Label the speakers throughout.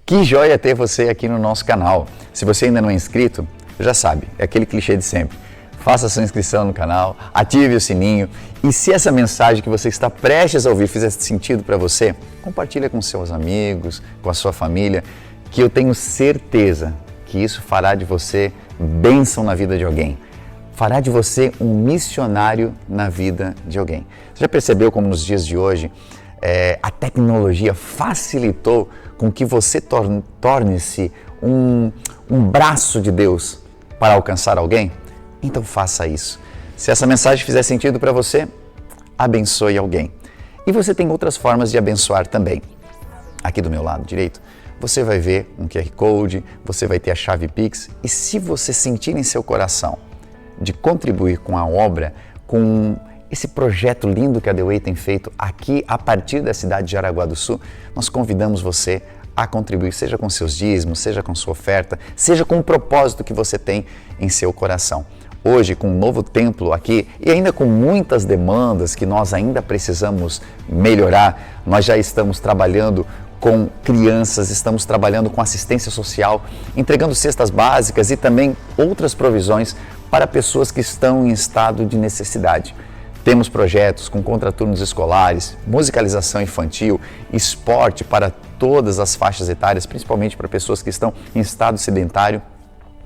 Speaker 1: Que joia ter você aqui no nosso canal. Se você ainda não é inscrito, já sabe, é aquele clichê de sempre. Faça sua inscrição no canal, ative o sininho e se essa mensagem que você está prestes a ouvir fizer sentido para você, compartilha com seus amigos, com a sua família, que eu tenho certeza que isso fará de você bênção na vida de alguém. Fará de você um missionário na vida de alguém. Você já percebeu como nos dias de hoje a tecnologia facilitou com que você torne-se um braço de Deus para alcançar alguém? Então faça isso. Se essa mensagem fizer sentido para você, abençoe alguém. E você tem outras formas de abençoar também. Aqui do meu lado direito, você vai ver um QR Code, você vai ter a chave Pix. E se você sentir em seu coração de contribuir com a obra, com esse projeto lindo que a The Way tem feito aqui a partir da cidade de Jaraguá do Sul, nós convidamos você a contribuir, seja com seus dízimos, seja com sua oferta, seja com o propósito que você tem em seu coração. Hoje, com um novo templo aqui e ainda com muitas demandas que nós ainda precisamos melhorar, nós já estamos trabalhando com crianças, estamos trabalhando com assistência social, entregando cestas básicas e também outras provisões para pessoas que estão em estado de necessidade. Temos projetos com contraturnos escolares, musicalização infantil, esporte para todas as faixas etárias, principalmente para pessoas que estão em estado sedentário,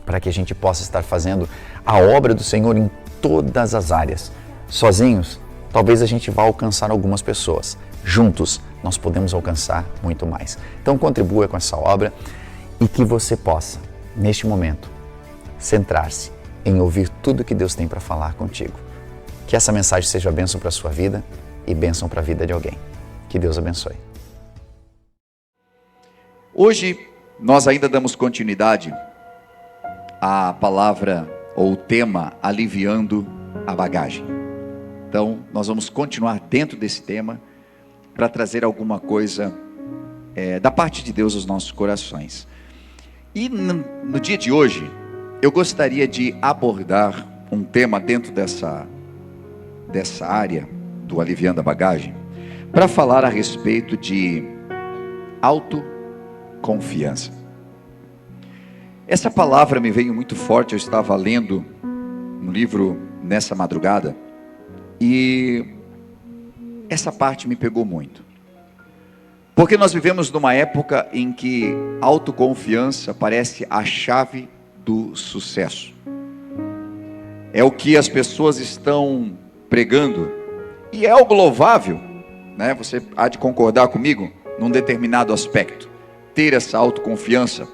Speaker 1: para que a gente possa estar fazendo a obra do Senhor em todas as áreas. Sozinhos, talvez a gente vá alcançar algumas pessoas. Juntos, nós podemos alcançar muito mais. Então contribua com essa obra e que você possa, neste momento, centrar-se em ouvir tudo que Deus tem para falar contigo. Que essa mensagem seja bênção para a sua vida e bênção para a vida de alguém. Que Deus abençoe.
Speaker 2: Hoje nós ainda damos continuidade à palavra ou tema aliviando a bagagem. Então nós vamos continuar dentro desse tema para trazer alguma coisa da parte de Deus aos nossos corações. E no dia de hoje eu gostaria de abordar um tema dentro dessa área do aliviando a bagagem, para falar a respeito de autoconfiança. Essa palavra me veio muito forte. Eu estava lendo um livro nessa madrugada e essa parte me pegou muito, porque nós vivemos numa época em que autoconfiança parece a chave do sucesso. É o que as pessoas estão pregando e é algo louvável, né? Você há de concordar comigo num determinado aspecto, ter essa autoconfiança.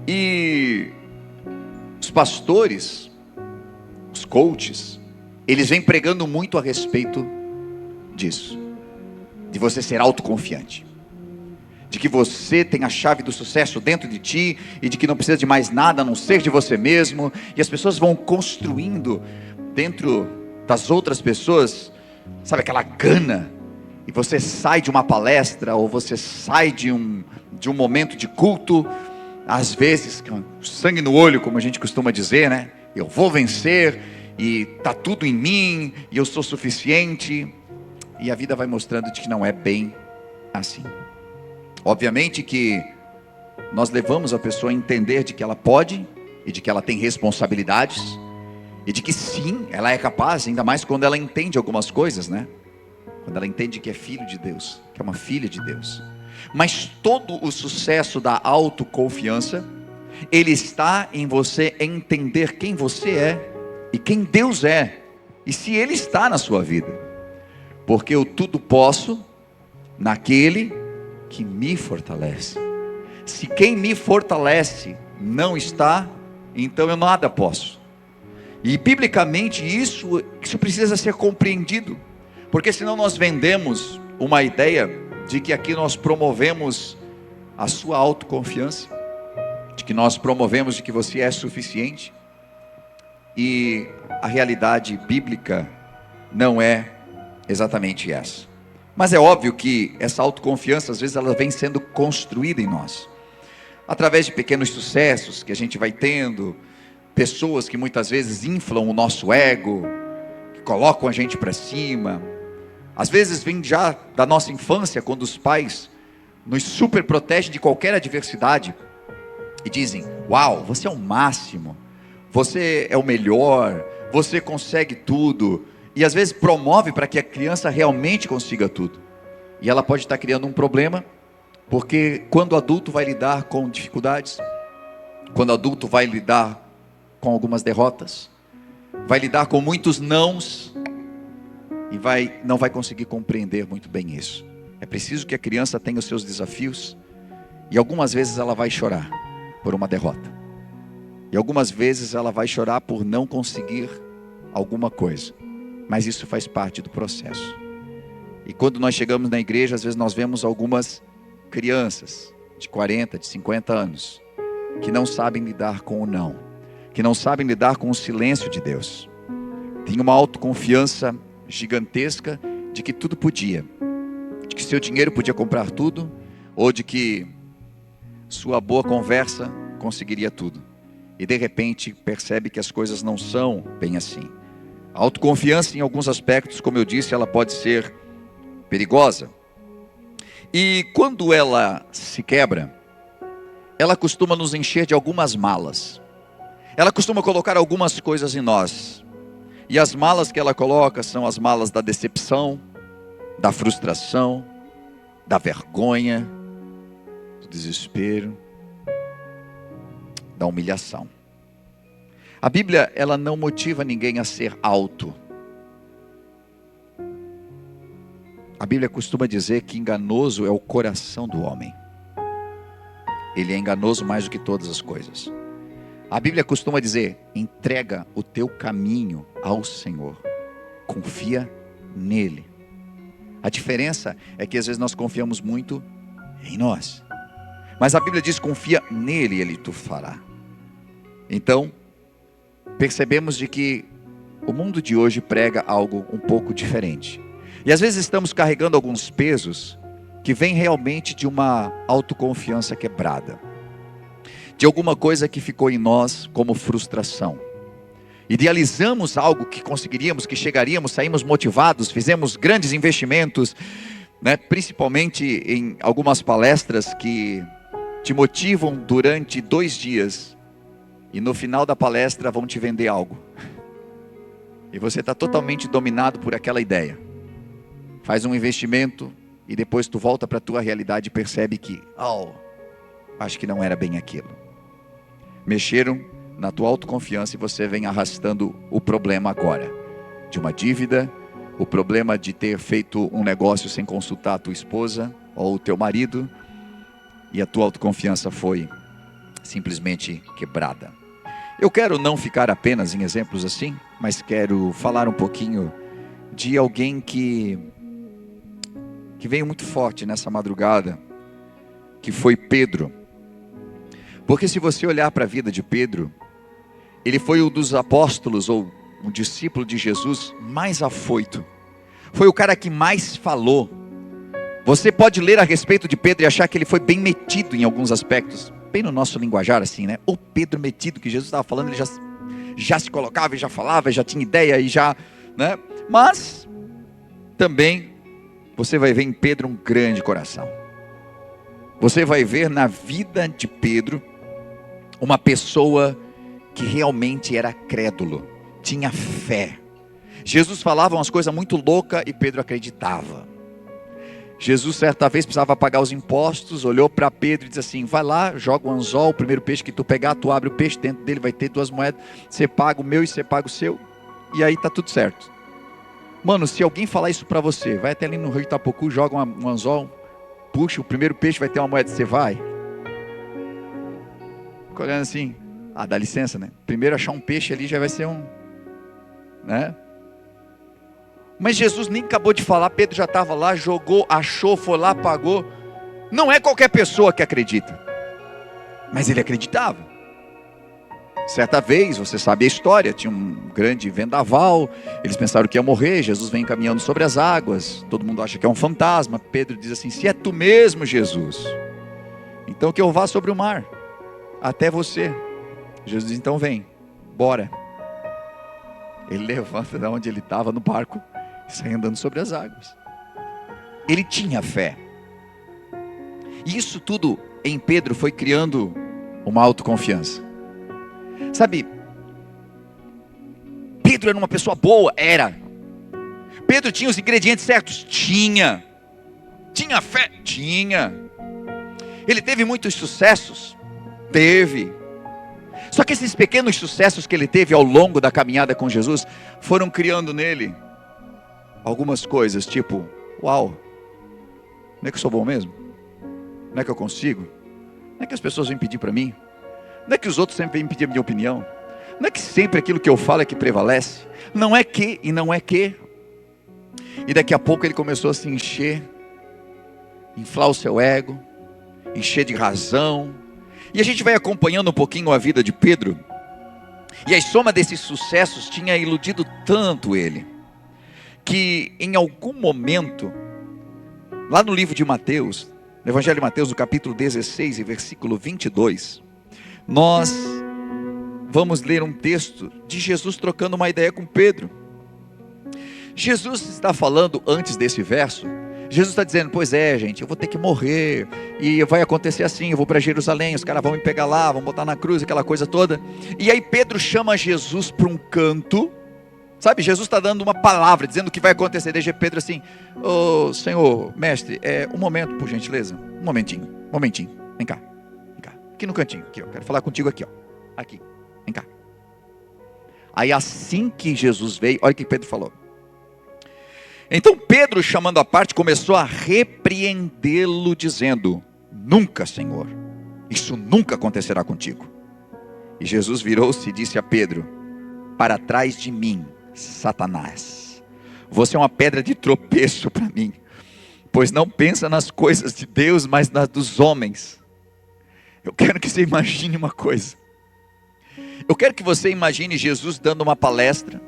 Speaker 2: E os pastores, os coaches, eles vêm pregando muito a respeito disso, de você ser autoconfiante, de que você tem a chave do sucesso dentro de ti e de que não precisa de mais nada a não ser de você mesmo. E as pessoas vão construindo dentro das outras pessoas, sabe, aquela gana. E você sai de uma palestra ou você sai de um momento de culto, às vezes com sangue no olho, como a gente costuma dizer, né? Eu vou vencer e tá tudo em mim e eu sou suficiente. E a vida vai mostrando de que não é bem assim. Obviamente que nós levamos a pessoa a entender de que ela pode e de que ela tem responsabilidades e de que sim, ela é capaz, ainda mais quando ela entende algumas coisas, né? Quando ela entende que é filho de Deus, que é uma filha de Deus. Mas todo o sucesso da autoconfiança, ele está em você entender quem você é e quem Deus é, e se Ele está na sua vida. Porque eu tudo posso naquele que me fortalece. Se quem me fortalece não está, então eu nada posso. E biblicamente isso precisa ser compreendido, porque senão nós vendemos uma ideia de que aqui nós promovemos a sua autoconfiança, de que nós promovemos de que você é suficiente, e a realidade bíblica não é exatamente essa. Mas é óbvio que essa autoconfiança, às vezes, ela vem sendo construída em nós, através de pequenos sucessos que a gente vai tendo, pessoas que muitas vezes inflam o nosso ego, que colocam a gente para cima. Às vezes vem já da nossa infância, quando os pais nos super protegem de qualquer adversidade e dizem: uau, você é o máximo, você é o melhor, você consegue tudo. E às vezes promove para que a criança realmente consiga tudo. E ela pode estar criando um problema, porque quando o adulto vai lidar com dificuldades, quando o adulto vai lidar com algumas derrotas, vai lidar com muitos nãos, e não vai conseguir compreender muito bem isso. É preciso que a criança tenha os seus desafios, e algumas vezes ela vai chorar por uma derrota, e algumas vezes ela vai chorar por não conseguir alguma coisa, mas isso faz parte do processo. E quando nós chegamos na igreja, às vezes nós vemos algumas crianças de 40, de 50 anos, que não sabem lidar com o não, que não sabem lidar com o silêncio de Deus. Tem uma autoconfiança gigantesca de que tudo podia, de que seu dinheiro podia comprar tudo, ou de que sua boa conversa conseguiria tudo. E de repente percebe que as coisas não são bem assim. A autoconfiança, em alguns aspectos, como eu disse, ela pode ser perigosa. E quando ela se quebra, ela costuma nos encher de algumas malas. Ela costuma colocar algumas coisas em nós. E as malas que ela coloca são as malas da decepção, da frustração, da vergonha, do desespero, da humilhação. A Bíblia, ela não motiva ninguém a ser alto. A Bíblia costuma dizer que enganoso é o coração do homem. Ele é enganoso mais do que todas as coisas. A Bíblia costuma dizer: entrega o teu caminho ao Senhor, confia nele. A diferença é que às vezes nós confiamos muito em nós, mas a Bíblia diz: confia nele e ele te fará. Então percebemos de que o mundo de hoje prega algo um pouco diferente, e às vezes estamos carregando alguns pesos que vêm realmente de uma autoconfiança quebrada, de alguma coisa que ficou em nós como frustração. Idealizamos algo que conseguiríamos, que chegaríamos, saímos motivados, fizemos grandes investimentos, né? Principalmente em algumas palestras que te motivam durante 2 dias, e no final da palestra vão te vender algo, e você está totalmente dominado por aquela ideia. Faz um investimento e depois tu volta para a tua realidade e percebe que, acho que não era bem aquilo. Mexeram na tua autoconfiança e você vem arrastando o problema agora, de uma dívida, o problema de ter feito um negócio sem consultar a tua esposa ou o teu marido, e a tua autoconfiança foi simplesmente quebrada. Eu quero não ficar apenas em exemplos assim, mas quero falar um pouquinho de alguém que veio muito forte nessa madrugada, que foi Pedro. Porque se você olhar para a vida de Pedro, ele foi um dos apóstolos, ou um discípulo de Jesus mais afoito. Foi o cara que mais falou. Você pode ler a respeito de Pedro e achar que ele foi bem metido em alguns aspectos, bem no nosso linguajar assim, né? O Pedro metido, que Jesus estava falando, ele já se colocava e já falava, já tinha ideia e já, né? Mas também você vai ver em Pedro um grande coração. Você vai ver na vida de Pedro uma pessoa que realmente era crédulo, tinha fé. Jesus falava umas coisas muito loucas e Pedro acreditava. Jesus certa vez precisava pagar os impostos, olhou para Pedro e disse assim: vai lá, joga um anzol, o primeiro peixe que tu pegar, tu abre o peixe, dentro dele vai ter 2 moedas, você paga o meu e você paga o seu, e aí tá tudo certo. Mano, se alguém falar isso para você, vai até ali no rio Itapocu, joga um anzol, puxa, o primeiro peixe vai ter uma moeda, você vai? Fica olhando assim, dá licença, né? Primeiro achar um peixe ali já vai ser né? Mas Jesus nem acabou de falar, Pedro já estava lá, jogou, achou, foi lá, pagou. Não é qualquer pessoa que acredita, mas ele acreditava. Certa vez, você sabe a história, tinha um grande vendaval, eles pensaram que ia morrer, Jesus vem caminhando sobre as águas, todo mundo acha que é um fantasma. Pedro diz assim: se é tu mesmo, Jesus, então que eu vá sobre o mar, até você. Jesus diz: então vem, bora. Ele levanta de onde ele estava no barco e sai andando sobre as águas. Ele tinha fé. E isso tudo em Pedro foi criando uma autoconfiança. Sabe, Pedro era uma pessoa boa? Era. Pedro tinha os ingredientes certos? Tinha. Tinha fé? Tinha. Ele teve muitos sucessos? Teve. Só que esses pequenos sucessos que ele teve ao longo da caminhada com Jesus foram criando nele algumas coisas, tipo, uau, não é que eu sou bom mesmo? Não é que eu consigo? Não é que as pessoas vêm pedir para mim? Não é que os outros sempre vêm pedir a minha opinião? Não é que sempre aquilo que eu falo é que prevalece? Não é que, e não é que. E daqui a pouco ele começou a se encher, inflar o seu ego, encher de razão. E a gente vai acompanhando um pouquinho a vida de Pedro. E a soma desses sucessos tinha iludido tanto ele, que em algum momento, lá no livro de Mateus, no Evangelho de Mateus, no capítulo 16 e versículo 22, nós vamos ler um texto de Jesus trocando uma ideia com Pedro. Jesus está falando antes desse verso. Jesus está dizendo, pois é gente, eu vou ter que morrer, e vai acontecer assim, eu vou para Jerusalém, os caras vão me pegar lá, vão botar na cruz, aquela coisa toda. E aí Pedro chama Jesus para um canto, sabe, Jesus está dando uma palavra, dizendo o que vai acontecer. Deixa Pedro assim, ô Senhor, mestre, um momento por gentileza, um momentinho, vem cá, aqui no cantinho, aqui, eu quero falar contigo aqui, ó, aqui, vem cá. Aí assim que Jesus veio, olha o que Pedro falou. Então Pedro, chamando à parte, começou a repreendê-lo, dizendo, nunca, Senhor, isso nunca acontecerá contigo. E Jesus virou-se e disse a Pedro, para trás de mim, Satanás, você é uma pedra de tropeço para mim, pois não pensa nas coisas de Deus, mas nas dos homens. Eu quero que você imagine uma coisa. Eu quero que você imagine Jesus dando uma palestra,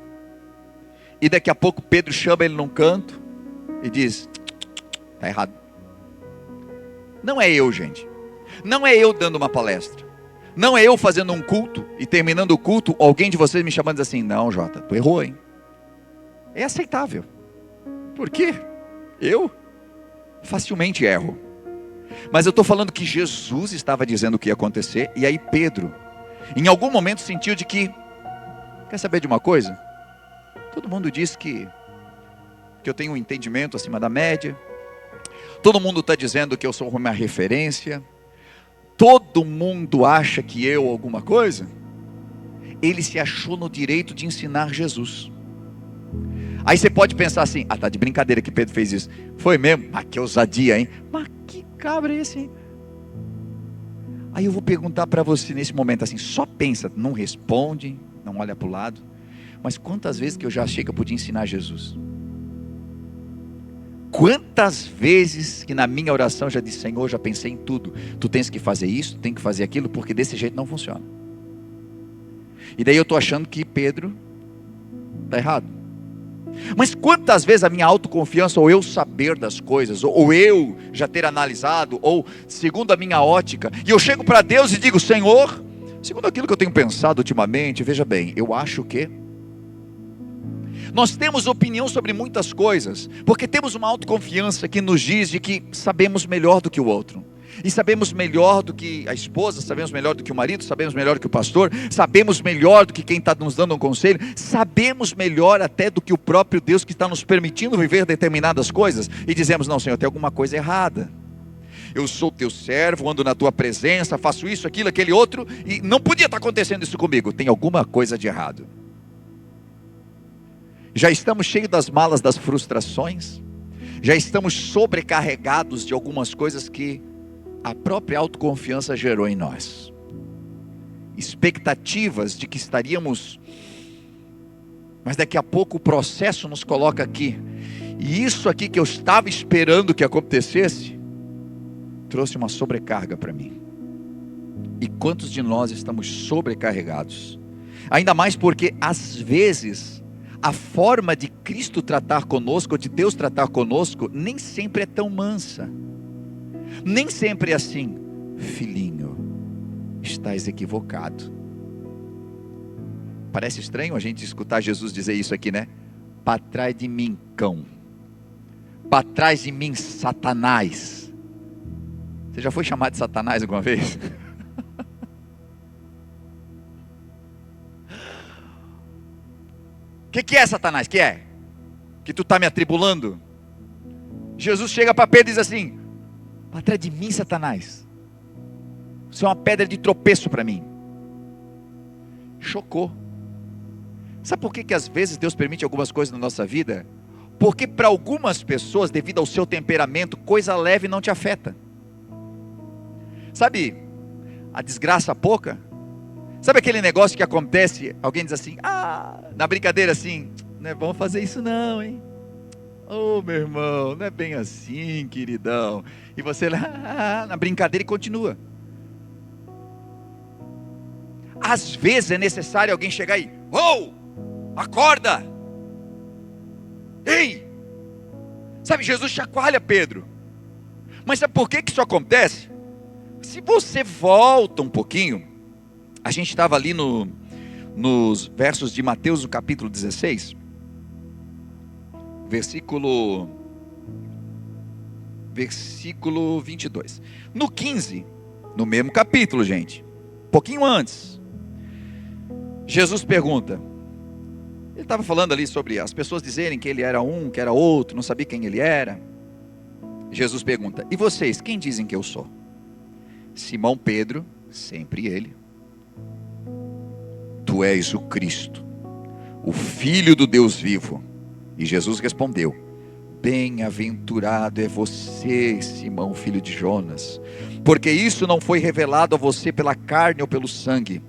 Speaker 2: e daqui a pouco Pedro chama ele num canto e diz, está errado. Não é eu, gente. Não é eu dando uma palestra. Não é eu fazendo um culto e terminando o culto, alguém de vocês me chamando assim, não Jota, tu errou, hein? É aceitável. Por quê? Eu facilmente erro. Mas eu estou falando que Jesus estava dizendo o que ia acontecer, e aí Pedro, em algum momento sentiu de que, quer saber de uma coisa? Todo mundo diz que eu tenho um entendimento acima da média. Todo mundo está dizendo que eu sou uma referência. Todo mundo acha que eu alguma coisa. Ele se achou no direito de ensinar Jesus. Aí você pode pensar assim, tá de brincadeira que Pedro fez isso. Foi mesmo? Mas que ousadia, hein? Mas que cabra é esse, hein? Aí eu vou perguntar para você nesse momento assim, só pensa, não responde, não olha para o lado. Mas quantas vezes que eu já achei que eu podia ensinar Jesus? Quantas vezes que na minha oração já disse, Senhor, já pensei em tudo. Tu tens que fazer isso, tu tens que fazer aquilo, porque desse jeito não funciona. E daí eu estou achando que Pedro está errado. Mas quantas vezes a minha autoconfiança, ou eu saber das coisas, ou eu já ter analisado, ou segundo a minha ótica, e eu chego para Deus e digo, Senhor, segundo aquilo que eu tenho pensado ultimamente, veja bem, eu acho que nós temos opinião sobre muitas coisas, porque temos uma autoconfiança que nos diz de que sabemos melhor do que o outro, e sabemos melhor do que a esposa, sabemos melhor do que o marido, sabemos melhor do que o pastor, sabemos melhor do que quem está nos dando um conselho, sabemos melhor até do que o próprio Deus que está nos permitindo viver determinadas coisas, e dizemos, não Senhor, tem alguma coisa errada, eu sou teu servo, ando na tua presença, faço isso, aquilo, aquele outro, e não podia estar acontecendo isso comigo, tem alguma coisa de errado. Já estamos cheios das malas das frustrações, já estamos sobrecarregados de algumas coisas que a própria autoconfiança gerou em nós, expectativas de que estaríamos, mas daqui a pouco o processo nos coloca aqui, e isso aqui que eu estava esperando que acontecesse, trouxe uma sobrecarga para mim. E quantos de nós estamos sobrecarregados? Ainda mais porque às vezes a forma de Cristo tratar conosco, ou de Deus tratar conosco, nem sempre é tão mansa. Nem sempre é assim, filhinho, estás equivocado. Parece estranho a gente escutar Jesus dizer isso aqui, né? Para trás de mim, cão. Para trás de mim, Satanás. Você já foi chamado de Satanás alguma vez? O que é, Satanás? Que é? Que tu está me atribulando? Jesus chega para Pedro e diz assim: para trás de mim, Satanás, você é uma pedra de tropeço para mim. Chocou. Sabe por que às vezes Deus permite algumas coisas na nossa vida? Porque para algumas pessoas, devido ao seu temperamento, coisa leve não te afeta. Sabe a desgraça pouca? Sabe aquele negócio que acontece, alguém diz assim, na brincadeira assim, não é bom fazer isso não, hein? Ô meu irmão, não é bem assim, queridão. E você lá, na brincadeira e continua. Às vezes é necessário alguém chegar aí, acorda! Ei! Sabe, Jesus chacoalha Pedro. Mas sabe por que isso acontece? Se você volta um pouquinho, a gente estava ali nos versos de Mateus, no capítulo 16, versículo 22. No 15, no mesmo capítulo, gente, um pouquinho antes, Jesus pergunta, ele estava falando ali sobre as pessoas dizerem que ele era um, que era outro, não sabia quem ele era. Jesus pergunta, e vocês, quem dizem que eu sou? Simão Pedro, sempre ele, tu és o Cristo, o Filho do Deus vivo. E Jesus respondeu, bem-aventurado é você, Simão, filho de Jonas, porque isso não foi revelado a você pela carne ou pelo sangue,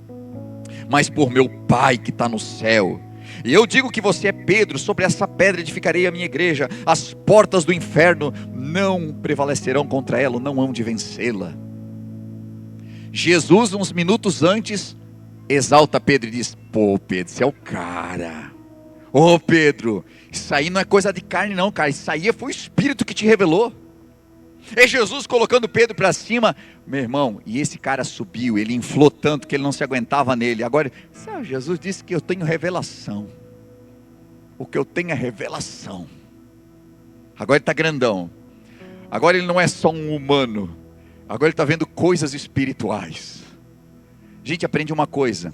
Speaker 2: mas por meu Pai que está no céu. E eu digo que você é Pedro, sobre essa pedra edificarei a minha igreja, as portas do inferno não prevalecerão contra ela, não hão de vencê-la. Jesus, uns minutos antes, exalta Pedro e diz, pô Pedro, você é o cara. Ô Pedro, isso aí não é coisa de carne não, cara, isso aí foi o Espírito que te revelou. É Jesus colocando Pedro para cima, meu irmão, e esse cara subiu, ele inflou tanto que ele não se aguentava nele. Agora, Jesus disse que eu tenho revelação, o que eu tenho é revelação. Agora ele está grandão, agora ele não é só um humano, agora ele está vendo coisas espirituais. Gente, aprende uma coisa,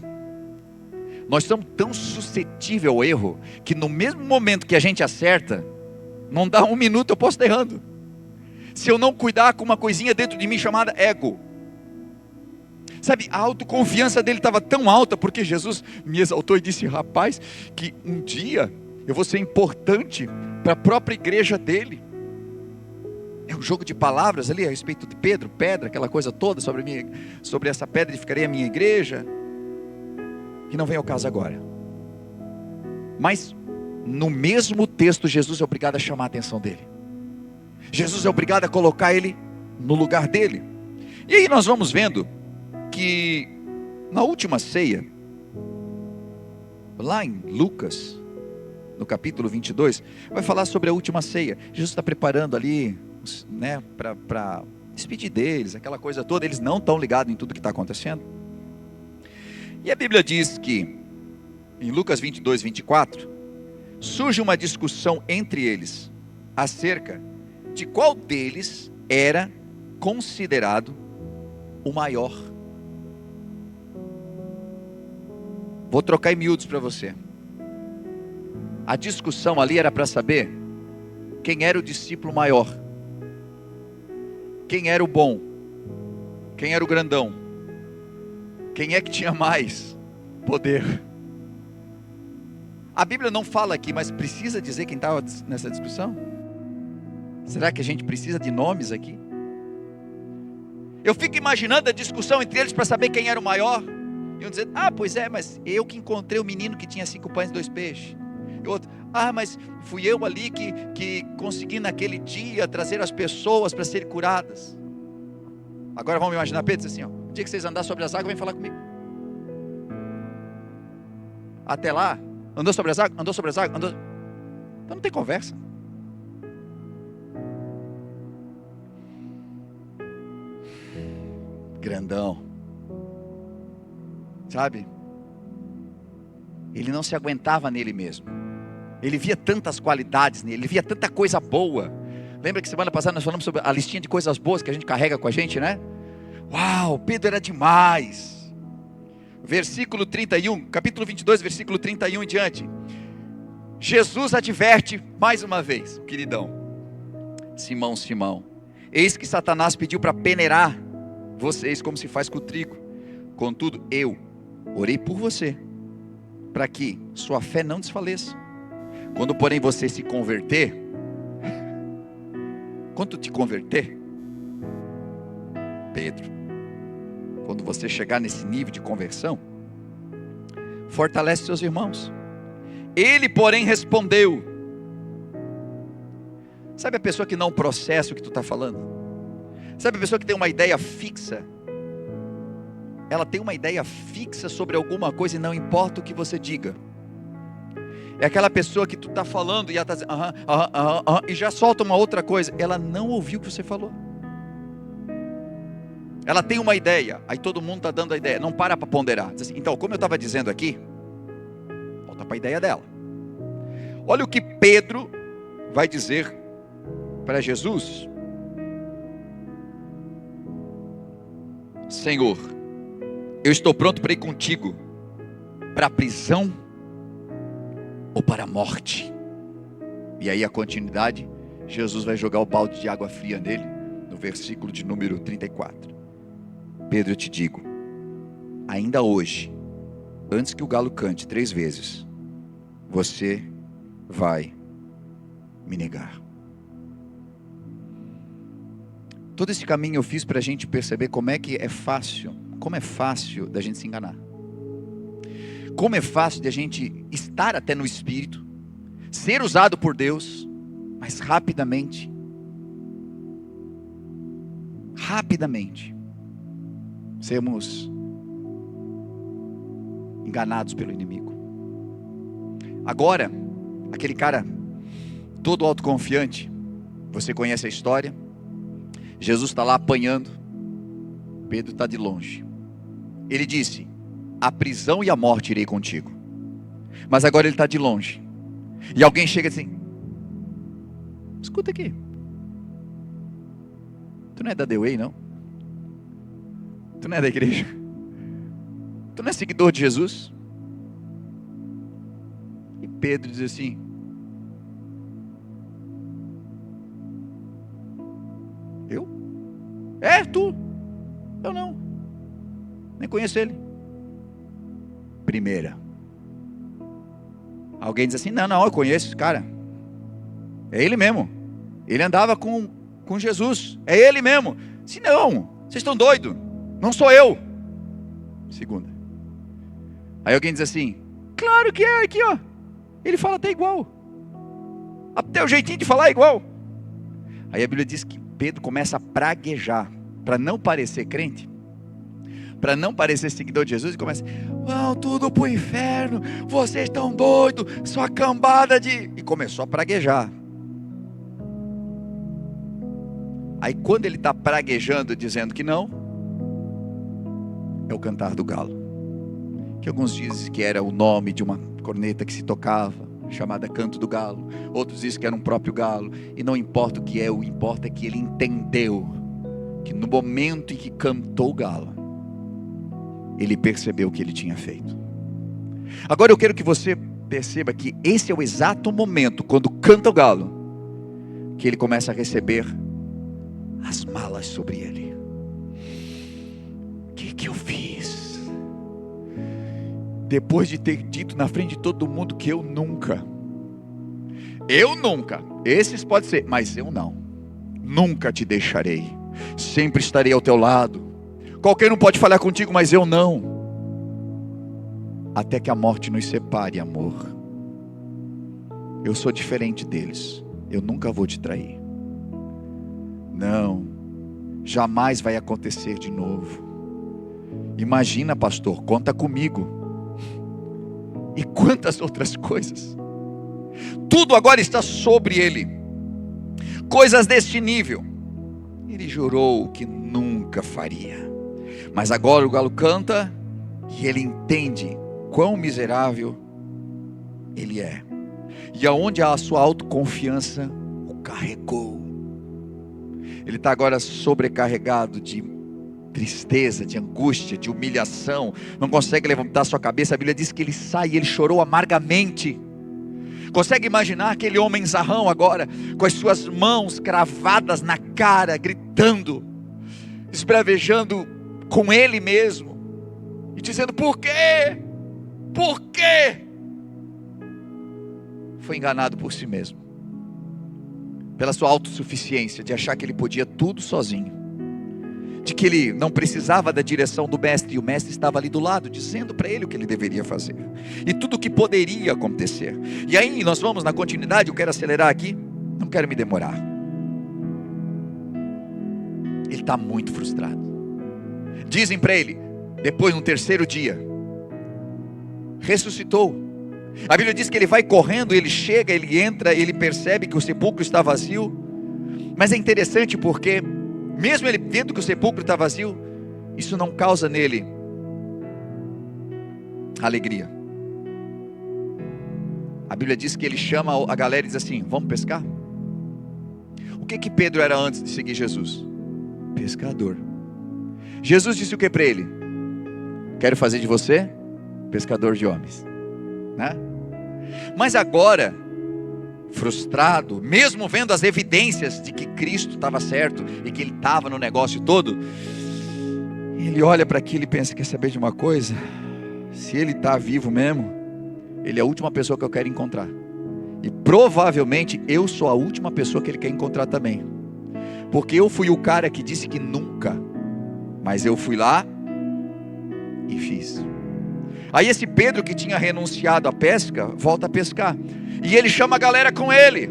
Speaker 2: nós somos tão suscetíveis ao erro, que no mesmo momento que a gente acerta, não dá um minuto eu posso estar errando. Se eu não cuidar com uma coisinha dentro de mim chamada ego. Sabe, a autoconfiança dele estava tão alta, porque Jesus me exaltou e disse, rapaz, que um dia eu vou ser importante para a própria igreja dele. É um jogo de palavras ali a respeito de Pedro, pedra, aquela coisa toda, sobre essa pedra edificarei a minha igreja, que não vem ao caso agora. Mas no mesmo texto Jesus é obrigado a chamar a atenção dele. Jesus é obrigado a colocar ele no lugar dele. E aí nós vamos vendo que na última ceia, lá em Lucas, no capítulo 22, vai falar sobre a última ceia. Jesus está preparando ali, né, para despedir deles, aquela coisa toda. Eles não estão ligados em tudo que está acontecendo. E a Bíblia diz que em Lucas 22, 24, surge uma discussão entre eles acerca de qual deles era considerado o maior. Vou trocar em miúdos para você. A discussão ali era para saber quem era o discípulo maior, quem era o bom, quem era o grandão, quem é que tinha mais poder. A Bíblia não fala aqui, mas precisa dizer quem estava nessa discussão? Será que a gente precisa de nomes aqui? Eu fico imaginando a discussão entre eles para saber quem era o maior. E um dizendo, pois é, mas eu que encontrei o menino que tinha 5 pães e 2 peixes. E outro, mas fui eu ali que consegui naquele dia trazer as pessoas para serem curadas. Agora vamos imaginar Pedro assim, o dia que vocês andarem sobre as águas, vem falar comigo. Até lá, andou sobre as águas, andou. Então não tem conversa. Grandão, sabe? Ele não se aguentava nele mesmo. Ele via tantas qualidades nele, ele via tanta coisa boa. Lembra que semana passada nós falamos sobre a listinha de coisas boas que a gente carrega com a gente, né? Uau, Pedro era demais. Versículo 31, capítulo 22, versículo 31 em diante. Jesus adverte mais uma vez, queridão. Simão, Simão, eis que Satanás pediu para peneirar vocês como se faz com o trigo. Contudo, eu orei por você, para que sua fé não desfaleça. Quando porém você se converter, quando te converter, Pedro, quando você chegar nesse nível de conversão, fortalece seus irmãos. Ele, porém, respondeu. Sabe a pessoa que não processa o que tu está falando? Sabe a pessoa que tem uma ideia fixa? Ela tem uma ideia fixa sobre alguma coisa e não importa o que você diga. É aquela pessoa que tu está falando e ela está dizendo e já solta uma outra coisa. Ela não ouviu o que você falou. Ela tem uma ideia, aí todo mundo está dando a ideia, não para ponderar. Diz assim, então, como eu estava dizendo aqui, volta para a ideia dela. Olha o que Pedro vai dizer para Jesus. Senhor, eu estou pronto para ir contigo, para a prisão ou para a morte. E aí a continuidade, Jesus vai jogar o balde de água fria nele, no versículo de número 34. Pedro, eu te digo, ainda hoje, antes que o galo cante 3 vezes, você vai me negar. Todo esse caminho eu fiz para a gente perceber como é fácil da gente se enganar. Como é fácil de a gente estar até no Espírito, ser usado por Deus, mas rapidamente, sermos enganados pelo inimigo. Agora, aquele cara todo autoconfiante, você conhece a história, Jesus está lá apanhando, Pedro está de longe. Ele disse, a prisão e a morte irei contigo. Mas agora ele está de longe. E alguém chega assim, escuta aqui, tu não é da The Way, não? Tu não é da igreja? Tu não é seguidor de Jesus? E Pedro diz assim, eu? Tu? Eu não, nem conheço ele. Primeira, alguém diz assim, não, eu conheço esse cara, é ele mesmo, ele andava com Jesus, é ele mesmo. Se não, vocês estão doidos, não sou eu. Segunda, aí alguém diz assim, claro que é, aqui ó, ele fala até igual, até o jeitinho de falar é igual. Aí a Bíblia diz que Pedro começa a praguejar, para não parecer crente, para não parecer seguidor de Jesus, e começa, vão tudo para o inferno, vocês estão doidos, sua cambada de... E começou a praguejar. Aí quando ele está praguejando, dizendo que não, é o cantar do galo, que alguns dizem que era o nome de uma corneta que se tocava, chamada canto do galo. Outros dizem que era um próprio galo. E não importa o que é, o que importa é que ele entendeu que no momento em que cantou o galo, ele percebeu o que ele tinha feito. Agora eu quero que você perceba que esse é o exato momento, quando canta o galo, que ele começa a receber as malas sobre ele. O que eu fiz? Depois de ter dito na frente de todo mundo que eu nunca, esses pode ser, mas eu não, nunca te deixarei, sempre estarei ao teu lado. Qualquer um pode falar contigo, mas eu não, até que a morte nos separe, amor. Eu sou diferente deles, eu nunca vou te trair. Não, jamais vai acontecer de novo. Imagina, pastor, conta comigo. E quantas outras coisas. Tudo agora está sobre ele. Coisas deste nível. Ele jurou que nunca faria. Mas agora o galo canta e ele entende quão miserável ele é. E aonde a sua autoconfiança o carregou. Ele está agora sobrecarregado de tristeza, de angústia, de humilhação, não consegue levantar sua cabeça. A Bíblia diz que ele sai e ele chorou amargamente. Consegue imaginar aquele homem zarrão agora, com as suas mãos cravadas na cara, gritando, esbravejando com ele mesmo, e dizendo: por quê? Por quê? Foi enganado por si mesmo, pela sua autossuficiência, de achar que ele podia tudo sozinho, de que ele não precisava da direção do mestre, e o mestre estava ali do lado, dizendo para ele o que ele deveria fazer, e tudo o que poderia acontecer. E aí nós vamos na continuidade. Eu quero acelerar aqui, não quero me demorar. Ele está muito frustrado. Dizem para ele, depois no terceiro dia, ressuscitou. A Bíblia diz que ele vai correndo, ele chega, ele entra, ele percebe que o sepulcro está vazio. Mas é interessante porque, mesmo ele vendo que o sepulcro está vazio, isso não causa nele alegria. A Bíblia diz que ele chama a galera e diz assim: vamos pescar? O que Pedro era antes de seguir Jesus? Pescador. Jesus disse o que para ele? Quero fazer de você pescador de homens, né? Mas agora, frustrado, mesmo vendo as evidências de que Cristo estava certo e que ele estava no negócio todo, ele olha para aquilo e pensa: quer saber de uma coisa? Se ele está vivo mesmo, ele é a última pessoa que eu quero encontrar, e provavelmente eu sou a última pessoa que ele quer encontrar também, porque eu fui o cara que disse que nunca, mas eu fui lá e fiz. Aí esse Pedro, que tinha renunciado à pesca, volta a pescar, e ele chama a galera com ele,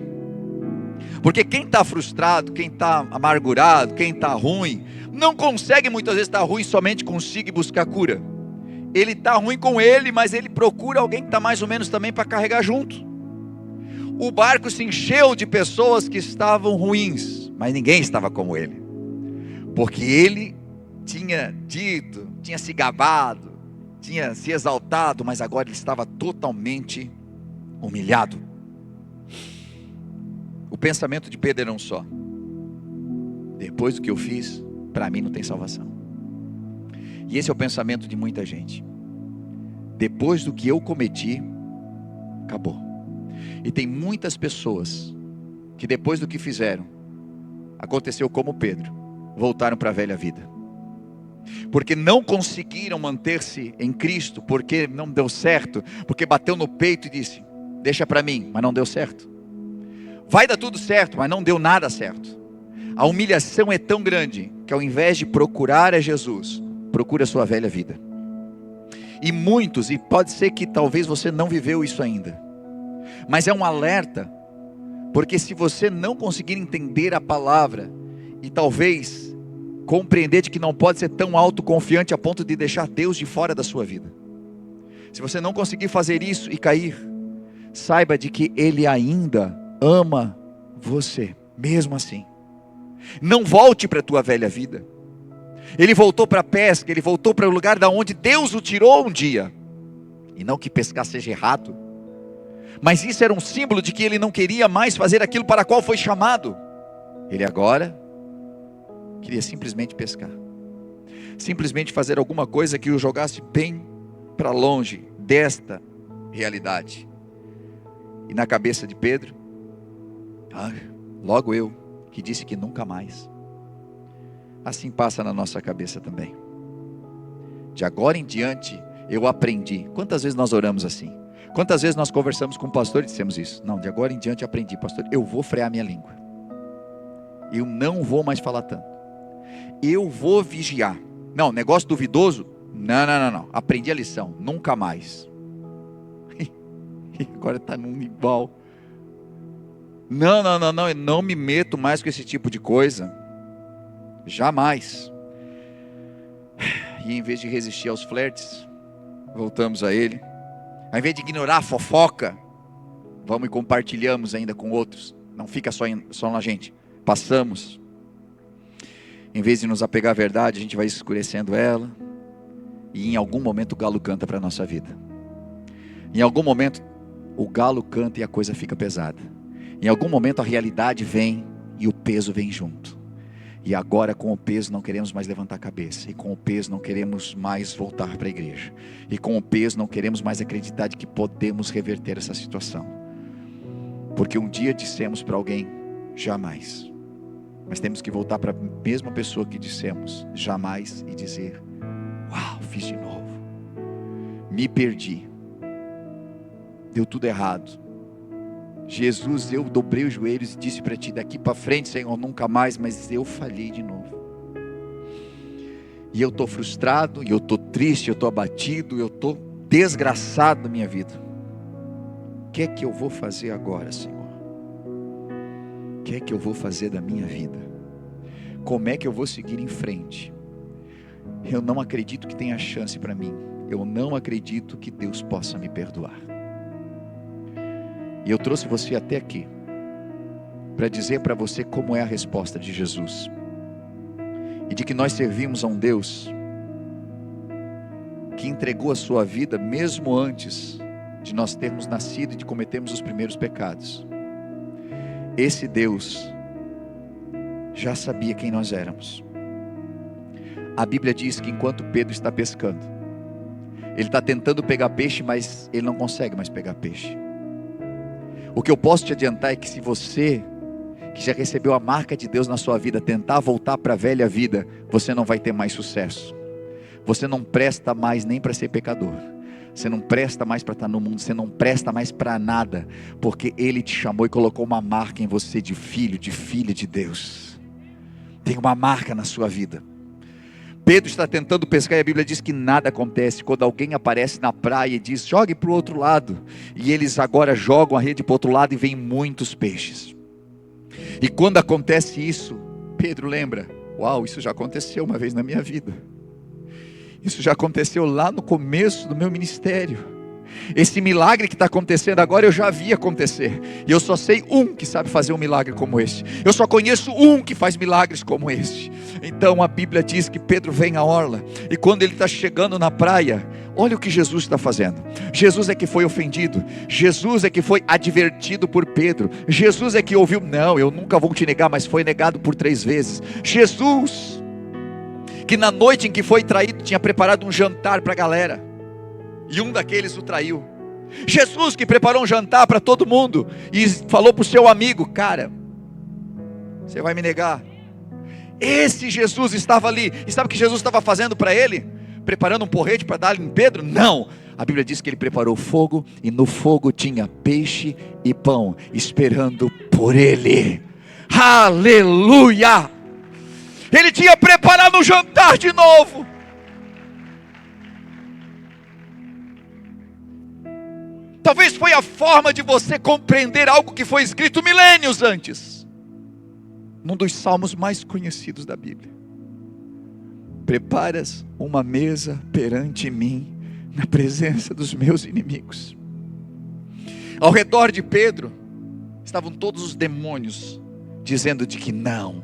Speaker 2: porque quem está frustrado, quem está amargurado, quem está ruim, não consegue muitas vezes estar ruim somente consigo e buscar cura. Ele está ruim com ele, mas ele procura alguém que está mais ou menos também para carregar junto. O barco se encheu de pessoas que estavam ruins, mas ninguém estava como ele, porque ele tinha dito, tinha se gabado, tinha se exaltado, mas agora ele estava totalmente humilhado. O pensamento de Pedro era um só: depois do que eu fiz, para mim não tem salvação. E esse é o pensamento de muita gente: depois do que eu cometi, acabou. E tem muitas pessoas que depois do que fizeram, aconteceu como Pedro, voltaram para a velha vida, porque não conseguiram manter-se em Cristo, porque não deu certo, porque bateu no peito e disse: deixa para mim, mas não deu certo. Vai dar tudo certo, mas não deu nada certo. A humilhação é tão grande que ao invés de procurar a Jesus, procura a sua velha vida. E muitos, e pode ser que talvez você não viveu isso ainda, mas é um alerta, porque se você não conseguir entender a palavra, e talvez compreender de que não pode ser tão autoconfiante a ponto de deixar Deus de fora da sua vida, se você não conseguir fazer isso e cair, saiba de que Ele ainda ama você, mesmo assim. Não volte para a tua velha vida. Ele voltou para a pesca, ele voltou para o lugar da onde Deus o tirou um dia. E não que pescar seja errado, mas isso era um símbolo de que ele não queria mais fazer aquilo para o qual foi chamado. Ele agora queria simplesmente pescar, simplesmente fazer alguma coisa que o jogasse bem para longe desta realidade. E na cabeça de Pedro, logo eu, que disse que nunca mais. Assim passa na nossa cabeça também. De agora em diante eu aprendi. Quantas vezes nós oramos assim? Quantas vezes nós conversamos com o pastor e dissemos isso? Não, de agora em diante aprendi, pastor, eu vou frear minha língua, eu não vou mais falar tanto, eu vou vigiar. Não, negócio duvidoso, não, aprendi a lição, nunca mais. E agora está num igual. Não, eu não me meto mais com esse tipo de coisa, jamais. E em vez de resistir aos flertes, voltamos a ele. Ao invés de ignorar a fofoca, vamos e compartilhamos ainda com outros. Não fica só na gente, passamos. Em vez de nos apegar à verdade, a gente vai escurecendo ela, e em algum momento o galo canta para a nossa vida. Em algum momento o galo canta e a coisa fica pesada. Em algum momento a realidade vem e o peso vem junto. E agora com o peso não queremos mais levantar a cabeça. E com o peso não queremos mais voltar para a igreja. E com o peso não queremos mais acreditar de que podemos reverter essa situação. Porque um dia dissemos para alguém, jamais. Mas temos que voltar para a mesma pessoa que dissemos, jamais, e dizer, uau, fiz de novo. Me perdi. Deu tudo errado. Jesus, eu dobrei os joelhos e disse para ti, daqui para frente, Senhor, nunca mais, mas eu falhei de novo. E eu estou frustrado, e eu estou triste, eu estou abatido, eu estou desgraçado na minha vida. O que é que eu vou fazer agora, Senhor? O que é que eu vou fazer da minha vida? Como é que eu vou seguir em frente? Eu não acredito que tenha chance para mim. Eu não acredito que Deus possa me perdoar. E eu trouxe você até aqui para dizer para você como é a resposta de Jesus. E de que nós servimos a um Deus que entregou a sua vida mesmo antes de nós termos nascido e de cometermos os primeiros pecados. Esse Deus já sabia quem nós éramos. A Bíblia diz que enquanto Pedro está pescando, ele está tentando pegar peixe, mas ele não consegue mais pegar peixe. O que eu posso te adiantar é que se você, que já recebeu a marca de Deus na sua vida, tentar voltar para a velha vida, você não vai ter mais sucesso. Você não presta mais nem para ser pecador. Você não presta mais para estar no mundo. Você não presta mais para nada, porque Ele te chamou e colocou uma marca em você de filho, de filha de Deus. Tem uma marca na sua vida. Pedro está tentando pescar e a Bíblia diz que nada acontece. Quando alguém aparece na praia e diz, jogue para o outro lado, e eles agora jogam a rede para o outro lado e vem muitos peixes. E quando acontece isso, Pedro lembra, uau, isso já aconteceu uma vez na minha vida. Isso já aconteceu lá no começo do meu ministério. Esse milagre que está acontecendo agora eu já vi acontecer. E eu só sei um que sabe fazer um milagre como esse. Eu só conheço um que faz milagres como esse. Então a Bíblia diz que Pedro vem à orla. E quando ele está chegando na praia, olha o que Jesus está fazendo. Jesus é que foi ofendido. Jesus é que foi advertido por Pedro. Jesus é que ouviu, não, eu nunca vou te negar, mas foi negado por 3 vezes. Jesus, que na noite em que foi traído, tinha preparado um jantar para a galera. E um daqueles o traiu. Jesus que preparou um jantar para todo mundo e falou para o seu amigo, cara, você vai me negar. Esse Jesus estava ali. E sabe o que Jesus estava fazendo para ele? Preparando um porrete para dar em Pedro? Não. A Bíblia diz que ele preparou fogo, e no fogo tinha peixe e pão, esperando por ele. Aleluia! Ele tinha preparado um jantar de novo. Talvez foi a forma de você compreender algo que foi escrito milênios antes, num dos salmos mais conhecidos da Bíblia. Preparas uma mesa perante mim, na presença dos meus inimigos. Ao redor de Pedro, estavam todos os demônios, dizendo de que não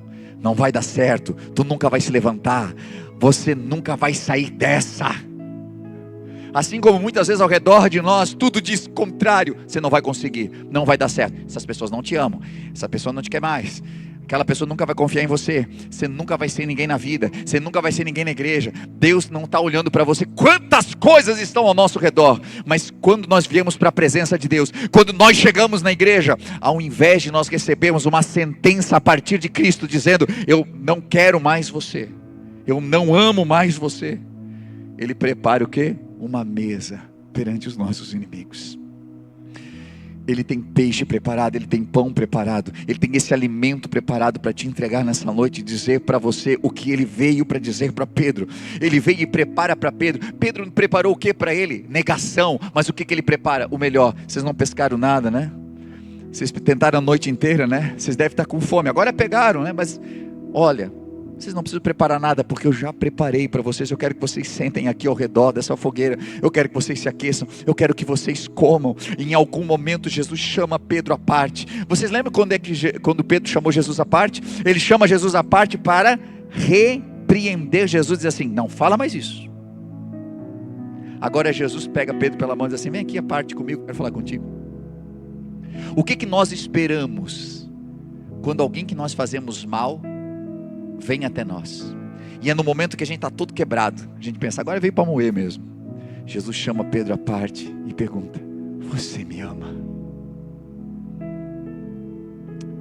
Speaker 2: vai dar certo, tu nunca vai se levantar, você nunca vai sair dessa. Assim como muitas vezes ao redor de nós, tudo diz contrário, você não vai conseguir, não vai dar certo, essas pessoas não te amam, essa pessoa não te quer mais, aquela pessoa nunca vai confiar em você, você nunca vai ser ninguém na vida, você nunca vai ser ninguém na igreja, Deus não está olhando para você. Quantas coisas estão ao nosso redor, mas quando nós viemos para a presença de Deus, quando nós chegamos na igreja, ao invés de nós recebermos uma sentença a partir de Cristo, dizendo, eu não quero mais você, eu não amo mais você, Ele prepara o quê? Uma mesa perante os nossos inimigos. Ele tem peixe preparado, Ele tem pão preparado, Ele tem esse alimento preparado para te entregar nessa noite e dizer para você o que Ele veio para dizer para Pedro. Ele veio e prepara para Pedro. Pedro preparou o que para ele? Negação. Mas o que Ele prepara? O melhor. Vocês não pescaram nada, né? Vocês tentaram a noite inteira, né? Vocês devem estar com fome. Agora pegaram, né? Mas olha, vocês não precisam preparar nada, porque eu já preparei para vocês. Eu quero que vocês sentem aqui ao redor dessa fogueira. Eu quero que vocês se aqueçam. Eu quero que vocês comam. Em algum momento Jesus chama Pedro à parte. Vocês lembram quando Pedro chamou Jesus à parte? Ele chama Jesus à parte para repreender Jesus, diz assim, não fala mais isso. Agora Jesus pega Pedro pela mão e diz assim, vem aqui à parte comigo, quero falar contigo. O que nós esperamos quando alguém que nós fazemos mal vem até nós. E é no momento que a gente está todo quebrado, a gente pensa, agora veio para moer mesmo. Jesus chama Pedro à parte e pergunta: você me ama?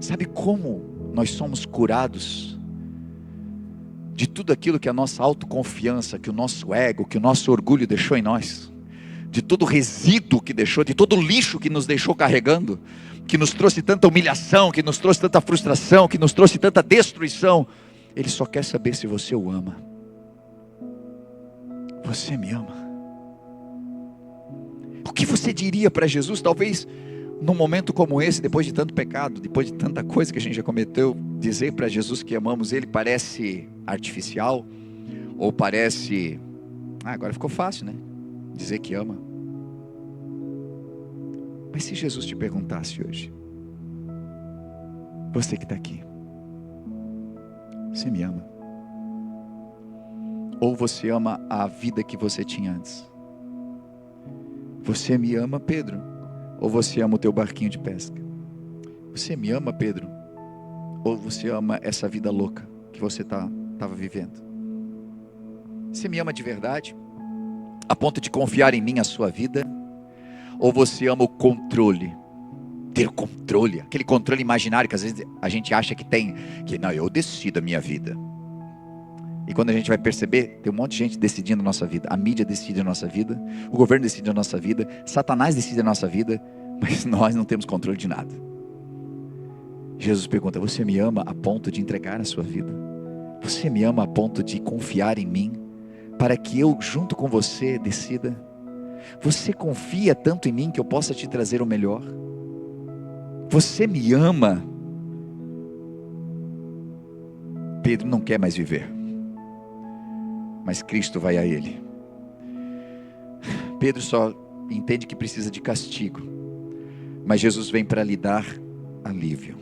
Speaker 2: Sabe como nós somos curados de tudo aquilo que a nossa autoconfiança, que o nosso ego, que o nosso orgulho deixou em nós? De todo o resíduo que deixou, de todo o lixo que nos deixou carregando, que nos trouxe tanta humilhação, que nos trouxe tanta frustração, que nos trouxe tanta destruição. Ele só quer saber se você o ama. Você me ama? O que você diria para Jesus, talvez num momento como esse, depois de tanto pecado, depois de tanta coisa que a gente já cometeu? Dizer para Jesus que amamos Ele parece artificial, ou parece, agora ficou fácil, né? Dizer que ama. Mas se Jesus te perguntasse hoje, você que está aqui, você me ama? Ou você ama a vida que você tinha antes? Você me ama, Pedro? Ou você ama o teu barquinho de pesca? Você me ama, Pedro? Ou você ama essa vida louca que você estava vivendo? Você me ama de verdade, a ponto de confiar em mim a sua vida? Ou você ama o controle? Ter controle, aquele controle imaginário que às vezes a gente acha que tem, que não, eu decido a minha vida. E quando a gente vai perceber, tem um monte de gente decidindo a nossa vida. A mídia decide a nossa vida, o governo decide a nossa vida, Satanás decide a nossa vida, mas nós não temos controle de nada. Jesus pergunta: você me ama a ponto de entregar a sua vida? Você me ama a ponto de confiar em mim, para que eu junto com você decida? Você confia tanto em mim que eu possa te trazer o melhor? Você me ama? Pedro não quer mais viver, mas Cristo vai a ele. Pedro só entende que precisa de castigo, mas Jesus vem para lhe dar alívio.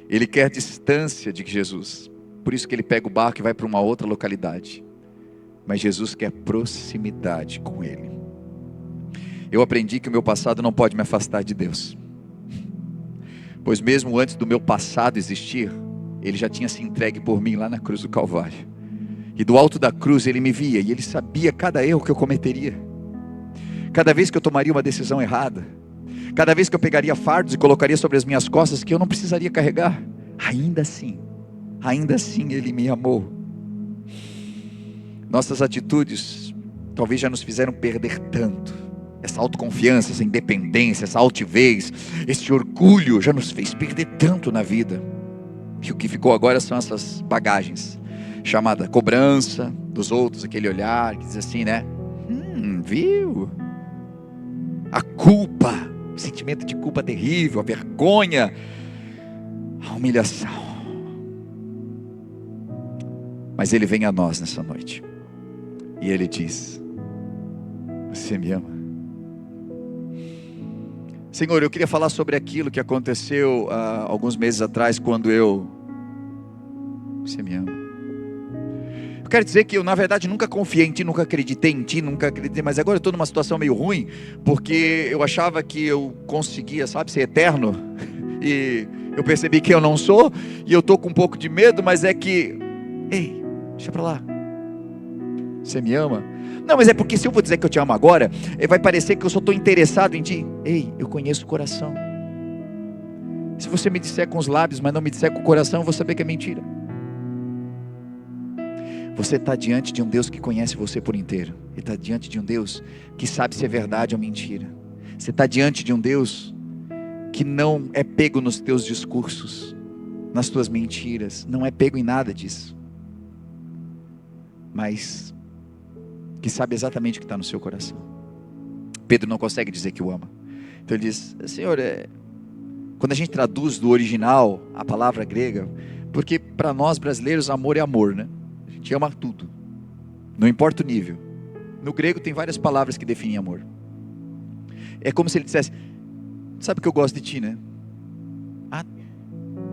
Speaker 2: Ele quer distância de Jesus, por isso que ele pega o barco e vai para uma outra localidade. Mas Jesus quer proximidade com ele. Eu aprendi que o meu passado não pode me afastar de Deus, pois mesmo antes do meu passado existir, Ele já tinha se entregue por mim lá na cruz do Calvário. E do alto da cruz Ele me via, e Ele sabia cada erro que eu cometeria, cada vez que eu tomaria uma decisão errada, cada vez que eu pegaria fardos e colocaria sobre as minhas costas que eu não precisaria carregar. Ainda assim Ele me amou. Nossas atitudes talvez já nos fizeram perder tanto. Essa autoconfiança, essa independência, essa altivez, esse orgulho já nos fez perder tanto na vida, que o que ficou agora são essas bagagens, chamada cobrança dos outros, aquele olhar que diz assim, né? Viu? A culpa, o sentimento de culpa terrível, a vergonha, a humilhação. Mas Ele vem a nós nessa noite, e Ele diz: você me ama? Senhor, eu queria falar sobre aquilo que aconteceu alguns meses atrás, quando você me ama? Eu quero dizer que eu, na verdade, nunca confiei em Ti, nunca acreditei em Ti, mas agora eu estou numa situação meio ruim, porque eu achava que eu conseguia, sabe, ser eterno, e eu percebi que eu não sou, e eu estou com um pouco de medo, mas é que, ei, deixa pra lá, você me ama? Não, mas é porque se eu vou dizer que eu te amo agora, vai parecer que eu só estou interessado em Ti. Ei, eu conheço o coração. Se você me disser com os lábios, mas não me disser com o coração, eu vou saber que é mentira. Você está diante de um Deus que conhece você por inteiro. Ele está diante de um Deus que sabe se é verdade ou mentira. Você está diante de um Deus que não é pego nos teus discursos, nas tuas mentiras, não é pego em nada disso, mas que sabe exatamente o que está no seu coração. Pedro não consegue dizer que o ama, então ele diz: Senhor, quando a gente traduz do original a palavra grega, porque para nós brasileiros amor é amor, né? A gente ama tudo, não importa o nível. No grego tem várias palavras que definem amor. É como se ele dissesse: sabe que eu gosto de ti, né? Ah,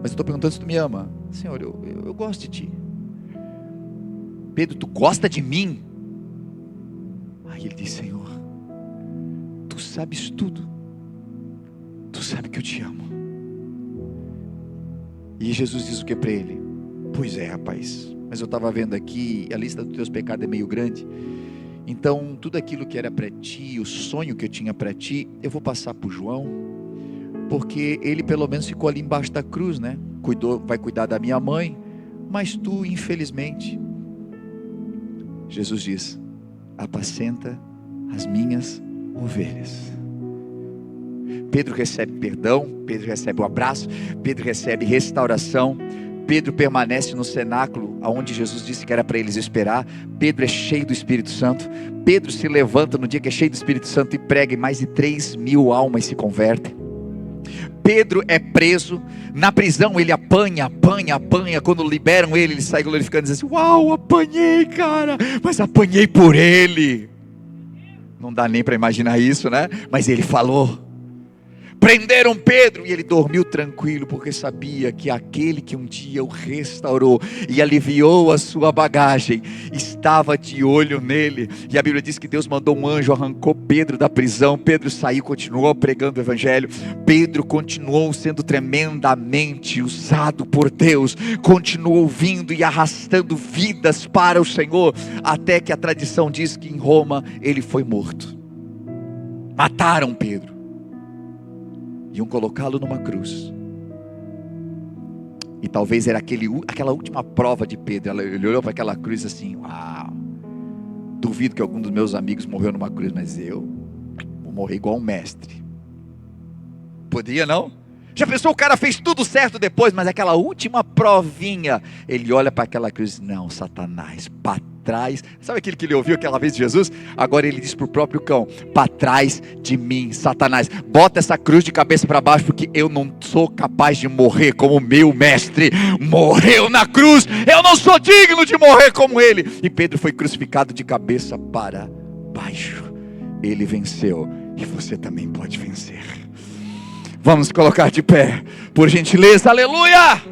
Speaker 2: mas eu estou perguntando se tu me ama. Senhor, eu gosto de ti. Pedro, tu gosta de mim? Aí ele diz: Senhor, tu sabes tudo, tu sabe que eu te amo. E Jesus diz o que para ele? Pois é, rapaz, mas eu estava vendo aqui, a lista dos teus pecados é meio grande. Então, tudo aquilo que era para ti, o sonho que eu tinha para ti, eu vou passar para o João, porque ele pelo menos ficou ali embaixo da cruz, né? Vai cuidar da minha mãe, mas tu, infelizmente, Jesus diz: apacenta as minhas ovelhas. Pedro recebe perdão, Pedro recebe o abraço, Pedro recebe restauração. Pedro permanece no cenáculo, onde Jesus disse que era para eles esperar. Pedro é cheio do Espírito Santo. Pedro se levanta no dia que é cheio do Espírito Santo e prega, e mais de 3.000 almas se convertem. Pedro é preso, na prisão ele apanha. Quando liberam ele sai glorificando, diz assim: uau, apanhei, cara, mas apanhei por ele. Não dá nem para imaginar isso, né? Mas ele falou. Prenderam Pedro e ele dormiu tranquilo, porque sabia que aquele que um dia o restaurou e aliviou a sua bagagem estava de olho nele. E a Bíblia diz que Deus mandou um anjo, arrancou Pedro da prisão. Pedro saiu, continuou pregando o evangelho. Pedro continuou sendo tremendamente usado por Deus, continuou vindo e arrastando vidas para o Senhor, até que a tradição diz que em Roma ele foi morto. Mataram Pedro, iam colocá-lo numa cruz, e talvez era aquela última prova de Pedro. Ele olhou para aquela cruz assim: uau, duvido que algum dos meus amigos morreu numa cruz, mas eu vou morrer igual um mestre. Podia não? Já pensou, o cara fez tudo certo depois, mas aquela última provinha, ele olha para aquela cruz: não, Satanás, para trás. Sabe aquilo que ele ouviu aquela vez de Jesus? Agora ele diz para o próprio cão: para trás de mim, Satanás, bota essa cruz de cabeça para baixo, porque eu não sou capaz de morrer como o meu mestre morreu na cruz. Eu não sou digno de morrer como ele. E Pedro foi crucificado de cabeça para baixo. Ele venceu, e você também pode vencer. Vamos colocar de pé, por gentileza, aleluia!